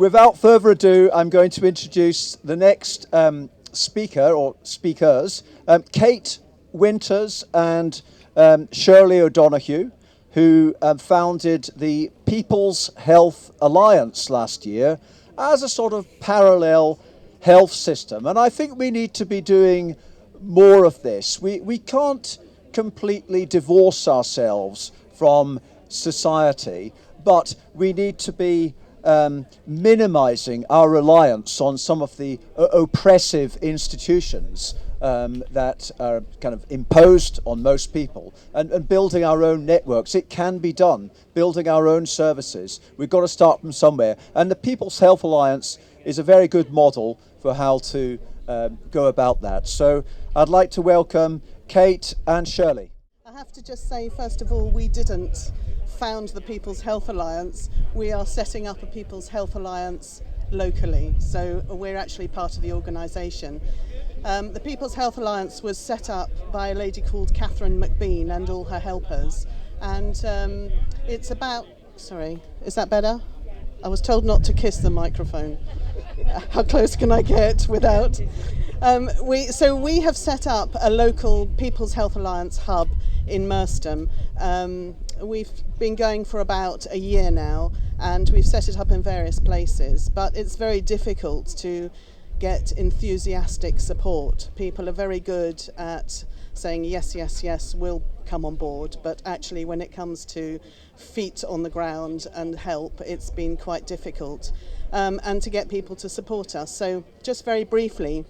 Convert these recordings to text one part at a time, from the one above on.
without further ado, I'm going to introduce the next speaker or speakers, Kate Winters and Shirley O'Donoghue, who founded the People's Health Alliance last year as a sort of parallel health system. And I think we need to be doing more of this. We can't completely divorce ourselves from society, but we need to be minimizing our reliance on some of the oppressive institutions that are kind of imposed on most people, and building our own networks. It can be done, building our own services. We've got to start from somewhere, and the People's Health Alliance is a very good model for how to go about that. So I'd like to welcome Kate and Shirley. I have to just say, first of all, we didn't found the People's Health Alliance. We are setting up a People's Health Alliance locally, so we're actually part of the organisation. The People's Health Alliance was set up by a lady called Katherine McBean and all her helpers, and it's about, sorry, is that better? I was told not to kiss the microphone. How close can I get without? We have set up a local People's Health Alliance hub in Merstham. We've been going for about a year now, and we've set it up in various places, but it's very difficult to get enthusiastic support. People are very good at saying yes, yes, yes, we'll come on board, but actually when it comes to feet on the ground and help, it's been quite difficult, and to get people to support us. So just very briefly,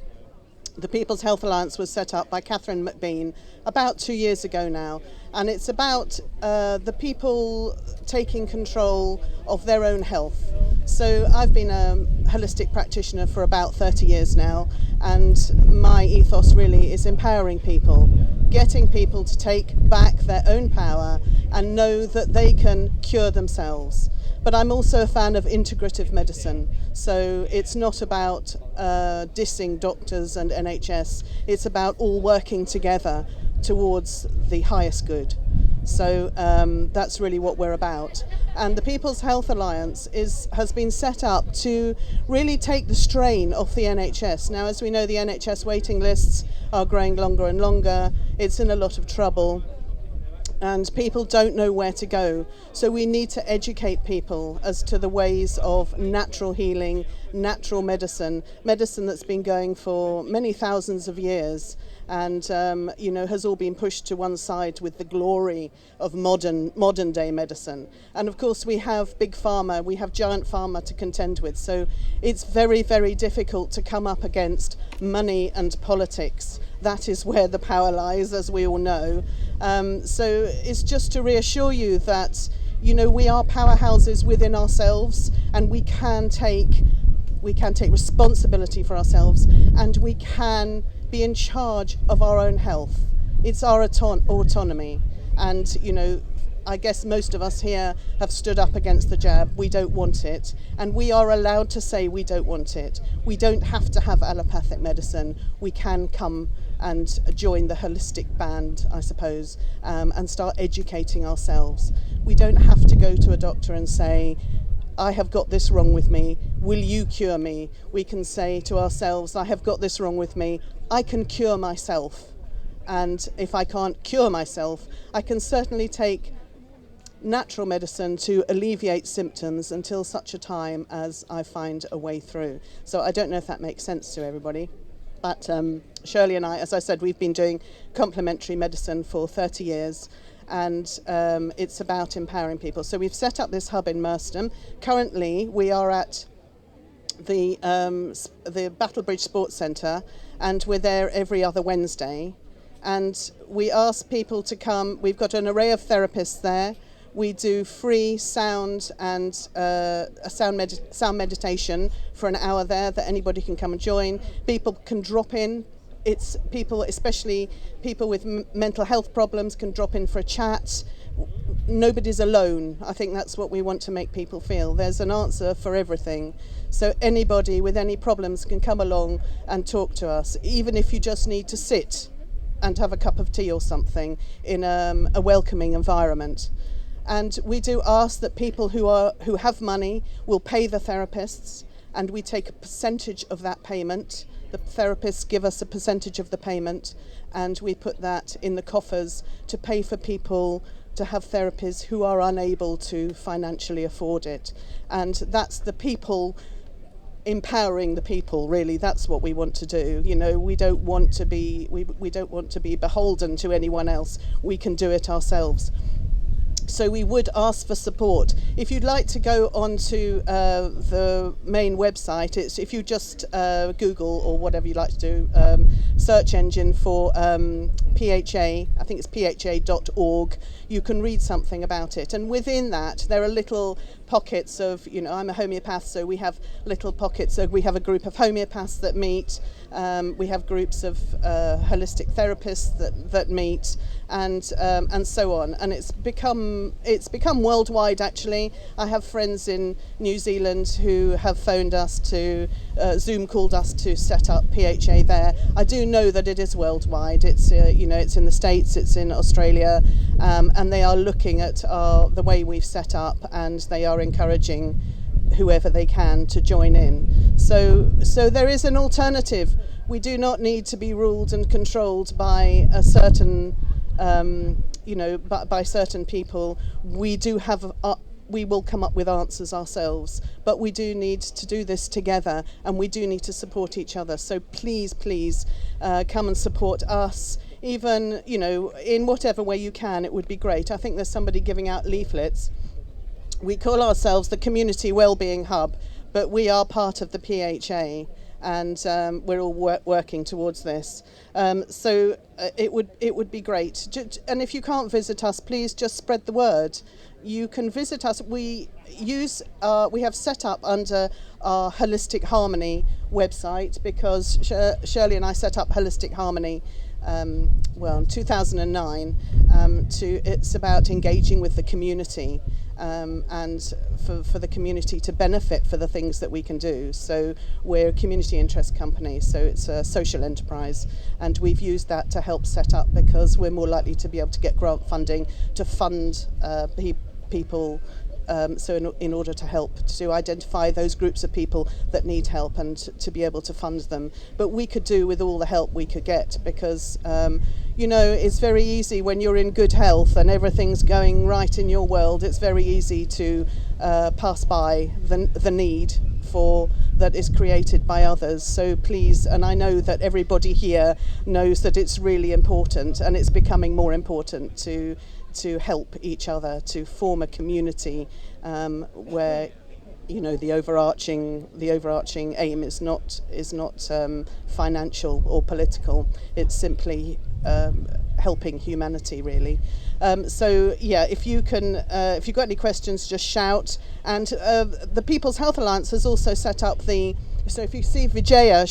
the People's Health Alliance was set up by Katherine McBean about 2 years ago now, and it's about the people taking control of their own health. So I've been a holistic practitioner for about 30 years now, and my ethos really is empowering people, getting people to take back their own power and know that they can cure themselves. But I'm also a fan of integrative medicine, so it's not about dissing doctors and NHS, it's about all working together towards the highest good. So that's really what we're about. And the People's Health Alliance has been set up to really take the strain off the NHS. Now, as we know, the NHS waiting lists are growing longer and longer. It's in a lot of trouble, and people don't know where to go. So we need to educate people as to the ways of natural healing, natural medicine that's been going for many thousands of years, and has all been pushed to one side with the glory of modern day medicine. And of course we have big pharma, we have giant pharma to contend with, so it's very, very difficult to come up against money and politics. That is where the power lies, as we all know. So it's just to reassure you that, we are powerhouses within ourselves, and we can take responsibility for ourselves, and we can be in charge of our own health. It's our autonomy. And, I guess most of us here have stood up against the jab. We don't want it, and we are allowed to say we don't want it. We don't have to have allopathic medicine. We can come and join the holistic band, I suppose, and start educating ourselves. We don't have to go to a doctor and say, I have got this wrong with me, will you cure me? We can say to ourselves, I have got this wrong with me, I can cure myself. And if I can't cure myself, I can certainly take natural medicine to alleviate symptoms until such a time as I find a way through. So I don't know if that makes sense to everybody, but Shirley and I, as I said, we've been doing complementary medicine for 30 years, and it's about empowering people. So we've set up this hub in Merstham. Currently we are at the Battlebridge Sports Centre, and we're there every other Wednesday, and we ask people to come. We've got an array of therapists there. We do free sound and a sound meditation for an hour there that anybody can come and join. People can drop in. It's people, especially people with mental health problems, can drop in for a chat. Nobody's alone. I think that's what we want to make people feel. There's an answer for everything. So anybody with any problems can come along and talk to us, even if you just need to sit and have a cup of tea or something in a welcoming environment. And we do ask that people who have money will pay the therapists, and we take a percentage of that payment. The therapists give us a percentage of the payment, and we put that in the coffers to pay for people to have therapies who are unable to financially afford it. And that's the people empowering the people, really. That's what we want to do. You know, we don't want to be beholden to anyone else. We can do it ourselves. So we would ask for support. If you'd like to go onto the main website, it's if you just Google or whatever you like to do, search engine for PHA, I think it's pha.org, you can read something about it. And within that, there are little pockets of, you know, I'm a homeopath, so we have little pockets. So we have a group of homeopaths that meet, we have groups of holistic therapists that meet, and so on. And it's become worldwide, actually. I have friends in New Zealand who have phoned us to Zoom called us to set up PHA there. I do know that it is worldwide. It's it's in the States, it's in Australia, and they are looking at the way we've set up, and they are encouraging whoever they can to join in. So there is an alternative. We do not need to be ruled and controlled by a certain by certain people. We do have we will come up with answers ourselves, but we do need to do this together, and we do need to support each other. So please come and support us, even in whatever way you can. It would be great. I think there's somebody giving out leaflets. We call ourselves the Community Wellbeing Hub, but we are part of the PHA, and we're all working towards this. So it would be great. And if you can't visit us, please just spread the word. You can visit us. We have set up under our Holistic Harmony website, because Shirley and I set up Holistic Harmony in 2009. It's about engaging with the community, and for the community to benefit for the things that we can do. So we're a community interest company, so it's a social enterprise, and we've used that to help set up, because we're more likely to be able to get grant funding to fund people. So in order to help to identify those groups of people that need help, and to be able to fund them. But we could do with all the help we could get, because it's very easy when you're in good health and everything's going right in your world. It's very easy to pass by the need that is created by others. So please, and I know that everybody here knows that it's really important, and it's becoming more important to help each other, to form a community where the overarching aim is not financial or political. It's simply helping humanity, really. If you've got any questions, just shout. And the People's Health Alliance has also set up so if you see Vijaya,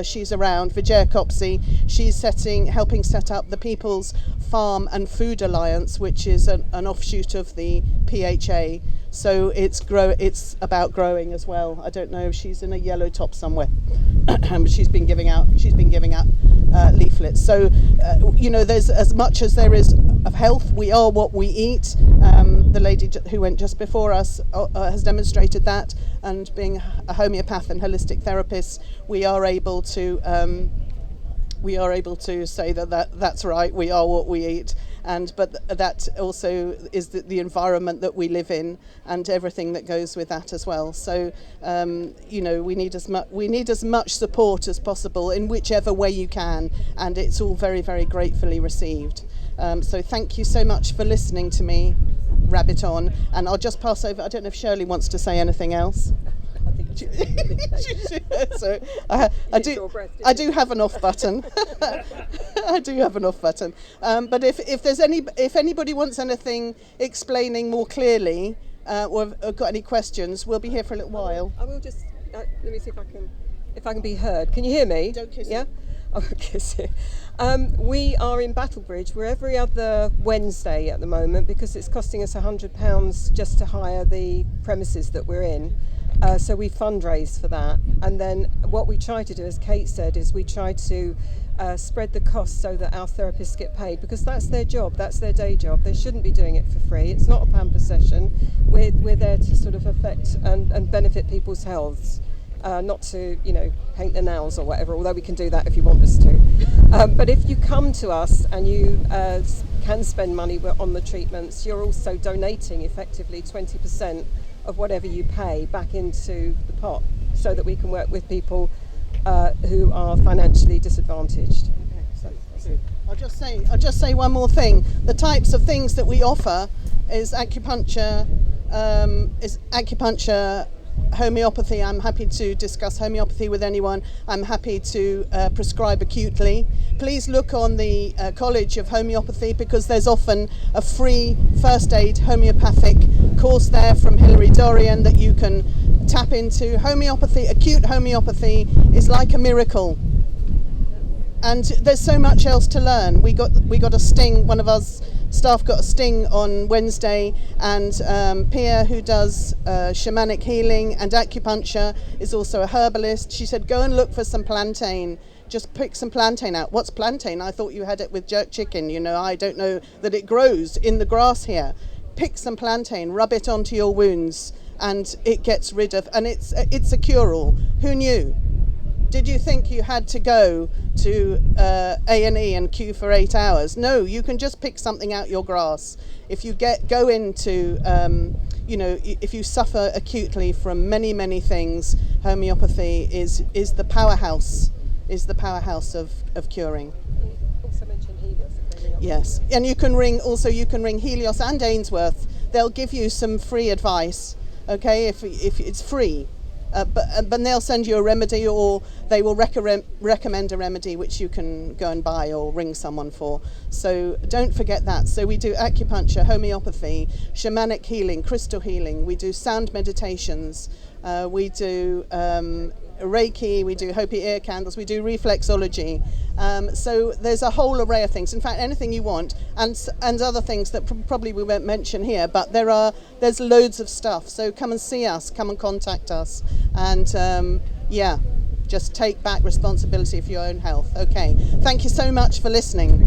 she's around, Vijaya Kopsi, she's helping set up the People's Farm and Food Alliance, which is an offshoot of the PHA. So it's about growing as well. I don't know if she's in a yellow top somewhere. She's been giving out leaflets. So there's as much as there is of health. We are what we eat. The lady who went just before us has demonstrated that, and being a homeopath and holistic therapist, we are able to say that's right. We are what we eat, but that also is the environment that we live in, and everything that goes with that as well. So we need as much support as possible in whichever way you can, and it's all very, very gratefully received. So thank you so much for listening to me rabbit on, and I'll just pass over. I don't know if Shirley wants to say anything else. So I do have an off button. I do have an off button. But if anybody wants anything explaining more clearly, or have got any questions, we'll be here for a little while. I will just let me see if I can be heard. Can you hear me? Don't kiss yeah? it. Oh, kiss it. We are in Battlebridge. We're every other Wednesday at the moment, because it's costing us £100 just to hire the premises that we're in. So we fundraise for that, and then what we try to do, as Kate said, is we try to spread the costs so that our therapists get paid, because that's their job, that's their day job. They shouldn't be doing it for free. It's not a pamper session. We're there to sort of affect and benefit people's healths. Not to, paint the nails or whatever, although we can do that if you want us to. But if you come to us and you can spend money on the treatments, you're also donating effectively 20% of whatever you pay back into the pot so that we can work with people who are financially disadvantaged. I'll just say one more thing. The types of things that we offer is acupuncture, homeopathy. I'm happy to discuss homeopathy with anyone. I'm happy to prescribe acutely. Please look on the College of Homeopathy, because there's often a free first aid homeopathic course there from Hilary Dorian that you can tap into. Homeopathy, acute homeopathy, is like a miracle. And there's so much else to learn. We got a sting. One of us staff got a sting on Wednesday, and Pia, who does shamanic healing and acupuncture, is also a herbalist. She said, go and look for some plantain. Just pick some plantain out. What's plantain? I thought you had it with jerk chicken. I don't know that it grows in the grass here. Pick some plantain, rub it onto your wounds, and it gets rid of. And it's a cure-all. Who knew? Did you think you had to go to A&E and queue for 8 hours? No, you can just pick something out your grass. If you go into, if you suffer acutely from many things, homeopathy is the powerhouse. Is the powerhouse of curing. You also mentioned Helios. Yes, and you can ring Helios and Ainsworth. They'll give you some free advice. Okay, if it's free. But they'll send you a remedy, or they will recommend a remedy which you can go and buy or ring someone for. So don't forget that. So we do acupuncture, homeopathy, shamanic healing, crystal healing. We do sound meditations. We do Reiki. We do Hopi ear candles. We do reflexology. So there's a whole array of things. In fact, anything you want, and other things that probably we won't mention here. But there's loads of stuff. So come and see us. Come and contact us. And just take back responsibility for your own health. Okay. Thank you so much for listening.